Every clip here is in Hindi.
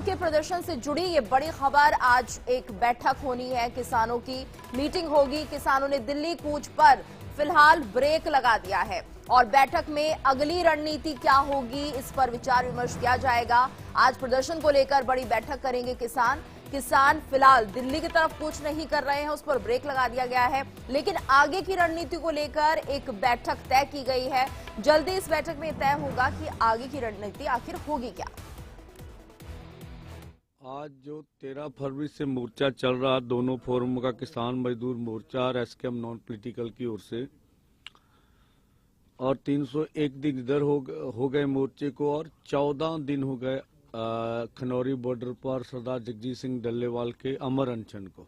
के प्रदर्शन से जुड़ी ये बड़ी खबर। आज एक बैठक होनी है, किसानों की मीटिंग होगी। किसानों ने दिल्ली कूच पर फिलहाल ब्रेक लगा दिया है और बैठक में अगली रणनीति क्या होगी, इस पर विचार विमर्श किया जाएगा। आज प्रदर्शन को लेकर बड़ी बैठक करेंगे किसान फिलहाल दिल्ली की तरफ कूच नहीं कर रहे हैं, उस पर ब्रेक लगा दिया गया है। लेकिन आगे की रणनीति को लेकर एक बैठक तय की गई है। जल्दी इस बैठक में तय होगा कि आगे की रणनीति आखिर होगी क्या। आज जो 13 फरवरी से मोर्चा चल रहा, दोनों फोरम का, किसान मजदूर मोर्चा और एसकेएम नॉन पॉलिटिकल की ओर से, और 301 दिन इधर हो गए मोर्चे को, और 14 दिन हो गए खनौरी बॉर्डर पर सरदार जगजीत सिंह डल्लेवाल के अमर अनशन को।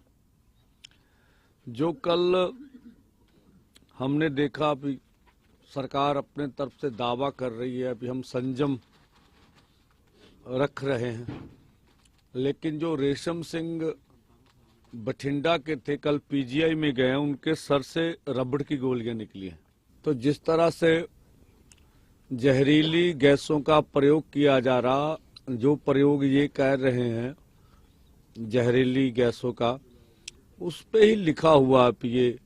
जो कल हमने देखा, अभी सरकार अपने तरफ से दावा कर रही है, अभी हम संयम रख रहे हैं, लेकिन जो रेशम सिंह बठिंडा के थे, कल पीजीआई में गए, उनके सर से रबड़ की गोलियां निकली हैं। तो जिस तरह से जहरीली गैसों का प्रयोग किया जा रहा, जो प्रयोग ये कह रहे हैं जहरीली गैसों का, उस पे ही लिखा हुआ है कि ये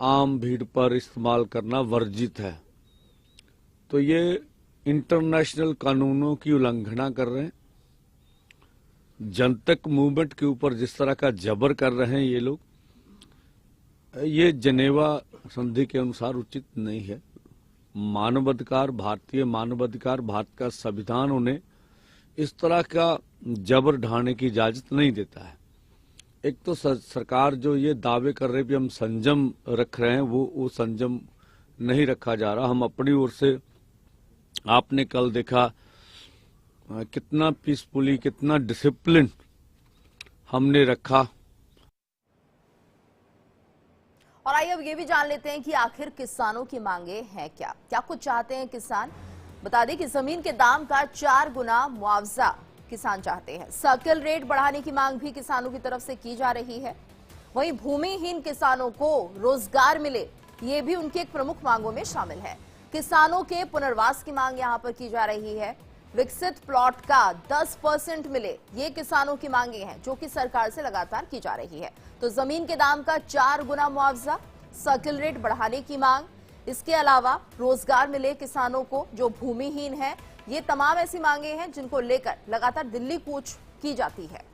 आम भीड़ पर इस्तेमाल करना वर्जित है। तो ये इंटरनेशनल कानूनों की उल्लंघना कर रहे हैं। जनतक मूवमेंट के ऊपर जिस तरह का जबर कर रहे हैं ये लोग, ये जनेवा संधि के अनुसार उचित नहीं है। मानवाधिकार, भारतीय मानवाधिकार, भारत का संविधान उन्हें इस तरह का जबर ढाने की इजाजत नहीं देता है। एक तो सरकार जो ये दावे कर रही है कि हम संयम रख रहे हैं, वो संयम नहीं रखा जा रहा। हम अपनी ओर से, आपने कल देखा कितना पीसफुली, कितना डिसिप्लिन हमने रखा। और आइए अब ये भी जान लेते हैं कि आखिर किसानों की मांगे हैं क्या कुछ चाहते हैं किसान। बता दें कि जमीन के दाम का 4 गुना मुआवजा किसान चाहते हैं। सर्किल रेट बढ़ाने की मांग भी किसानों की तरफ से की जा रही है। वहीं भूमिहीन किसानों को रोजगार मिले, ये भी उनकी एक प्रमुख मांगों में शामिल है। किसानों के पुनर्वास की मांग यहां पर की जा रही है। विकसित प्लॉट का 10% मिले, ये किसानों की मांगे हैं, जो कि सरकार से लगातार की जा रही है। तो जमीन के दाम का 4 गुना मुआवजा, सर्किल रेट बढ़ाने की मांग, इसके अलावा रोजगार मिले किसानों को जो भूमिहीन है, ये तमाम ऐसी मांगे हैं जिनको लेकर लगातार दिल्ली कूच की जाती है।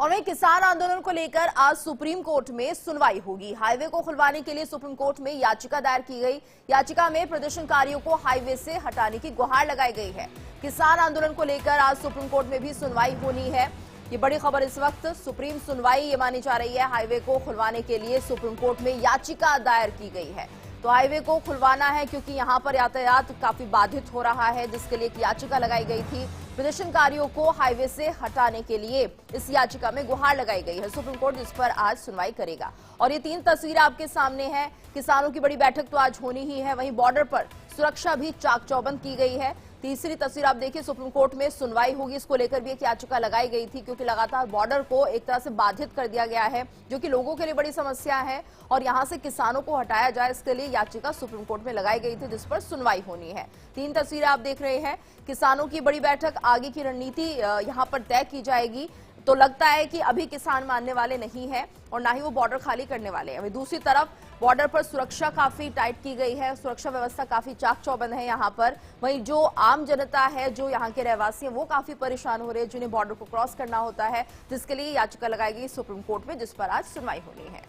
और वहीं किसान आंदोलन को लेकर आज सुप्रीम कोर्ट में सुनवाई होगी। हाईवे को खुलवाने के लिए सुप्रीम कोर्ट में याचिका दायर की गई। याचिका में प्रदर्शनकारियों को हाईवे से हटाने की गुहार लगाई गई है। किसान आंदोलन को लेकर आज सुप्रीम कोर्ट में भी सुनवाई होनी है। ये बड़ी खबर इस वक्त, सुप्रीम सुनवाई ये मानी जा रही है। हाईवे को खुलवाने के लिए सुप्रीम कोर्ट में याचिका दायर की गई है। तो हाईवे को खुलवाना है क्योंकि यहां पर यातायात काफी बाधित हो रहा है, जिसके लिए एक याचिका लगाई गई थी। प्रदर्शनकारियों को हाईवे से हटाने के लिए इस याचिका में गुहार लगाई गई है। सुप्रीम कोर्ट जिस पर आज सुनवाई करेगा। और ये 3 तस्वीरें आपके सामने हैं। किसानों की बड़ी बैठक तो आज होनी ही है, वहीं बॉर्डर पर सुरक्षा भी चाक चौबंद की गई है। तीसरी तस्वीर आप देखिए, सुप्रीम कोर्ट में सुनवाई होगी, इसको लेकर भी एक याचिका लगाई गई थी, क्योंकि लगातार बॉर्डर को एक तरह से बाधित कर दिया गया है, जो कि लोगों के लिए बड़ी समस्या है। और यहां से किसानों को हटाया जाए, इसके लिए याचिका सुप्रीम कोर्ट में लगाई गई थी, जिस पर सुनवाई होनी है। 3 तस्वीरें आप देख रहे हैं। किसानों की बड़ी बैठक, आगे की रणनीति यहां पर तय की जाएगी। तो लगता है कि अभी किसान मानने वाले नहीं है और ना ही वो बॉर्डर खाली करने वाले हैं। दूसरी तरफ बॉर्डर पर सुरक्षा काफी टाइट की गई है, सुरक्षा व्यवस्था काफी चाक चौबंद है यहाँ पर। वहीं जो आम जनता है, जो यहाँ के रहवासी हैं, वो काफी परेशान हो रहे हैं, जिन्हें बॉर्डर को क्रॉस करना होता है, जिसके लिए याचिका लगाई गई सुप्रीम कोर्ट में, जिस पर आज सुनवाई होनी है।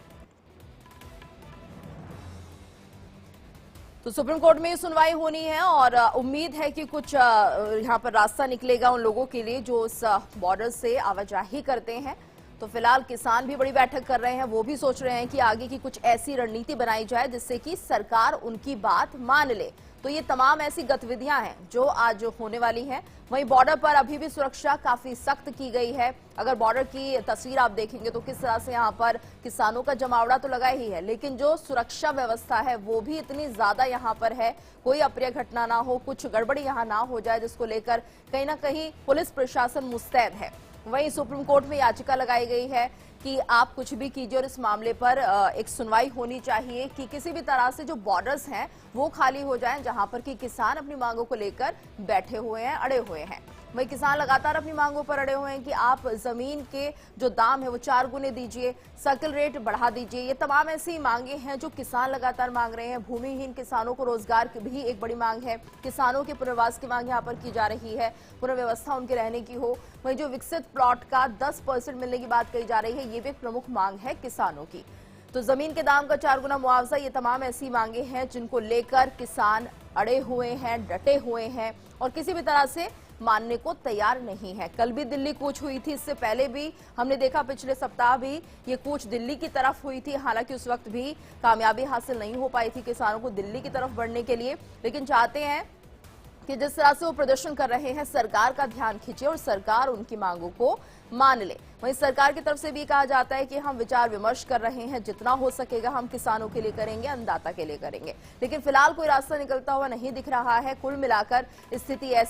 तो सुप्रीम कोर्ट में सुनवाई होनी है और उम्मीद है कि कुछ यहाँ पर रास्ता निकलेगा उन लोगों के लिए जो इस बॉर्डर से आवाजाही करते हैं। तो फिलहाल किसान भी बड़ी बैठक कर रहे हैं, वो भी सोच रहे हैं कि आगे की कुछ ऐसी रणनीति बनाई जाए जिससे कि सरकार उनकी बात मान ले। तो ये तमाम ऐसी गतिविधियां हैं जो आज होने वाली हैं। वहीं बॉर्डर पर अभी भी सुरक्षा काफी सख्त की गई है। अगर बॉर्डर की तस्वीर आप देखेंगे तो किस तरह से यहाँ पर किसानों का जमावड़ा तो लगा ही है, लेकिन जो सुरक्षा व्यवस्था है वो भी इतनी ज्यादा यहाँ पर है, कोई अप्रिय घटना ना हो, कुछ गड़बड़ी यहाँ ना हो जाए, जिसको लेकर कहीं ना कहीं पुलिस प्रशासन मुस्तैद है। वहीं सुप्रीम कोर्ट में याचिका लगाई गई है कि आप कुछ भी कीजिए और इस मामले पर एक सुनवाई होनी चाहिए कि किसी भी तरह से जो बॉर्डर्स हैं वो खाली हो जाएं, जहां पर कि किसान अपनी मांगों को लेकर बैठे हुए हैं, अड़े हुए हैं। वही किसान लगातार अपनी मांगों पर अड़े हुए हैं कि आप जमीन के जो दाम है वो 4 गुने दीजिए, सर्कल रेट बढ़ा दीजिए। ये तमाम ऐसी मांगे हैं जो किसान लगातार मांग रहे हैं। भूमिहीन किसानों को रोजगार की भी एक बड़ी मांग है। किसानों के पुनर्वास की मांग यहाँ पर की जा रही है, पुनर्व्यवस्था उनके रहने की हो। वहीं जो विकसित प्लॉट का 10% मिलने की बात कही जा रही है, ये भी एक प्रमुख मांग है किसानों की। तो जमीन के दाम का 4 गुना मुआवजा, ये तमाम ऐसी मांगे हैं जिनको लेकर किसान अड़े हुए हैं, डटे हुए हैं और किसी भी तरह से मानने को तैयार नहीं है। कल भी दिल्ली कूच हुई थी, इससे पहले भी हमने देखा पिछले सप्ताह भी ये कूच दिल्ली की तरफ हुई थी। हालांकि उस वक्त भी कामयाबी हासिल नहीं हो पाई थी किसानों को दिल्ली की तरफ बढ़ने के लिए, लेकिन चाहते हैं कि जिस तरह से वो प्रदर्शन कर रहे हैं सरकार का ध्यान खींचे और सरकार उनकी मांगों को मान ले। वहीं सरकार की तरफ से भी कहा जाता है कि हम विचार विमर्श कर रहे हैं, जितना हो सकेगा हम किसानों के लिए करेंगे, अन्नदाता के लिए करेंगे, लेकिन फिलहाल कोई रास्ता निकलता हुआ नहीं दिख रहा है। कुल मिलाकर स्थिति ऐसी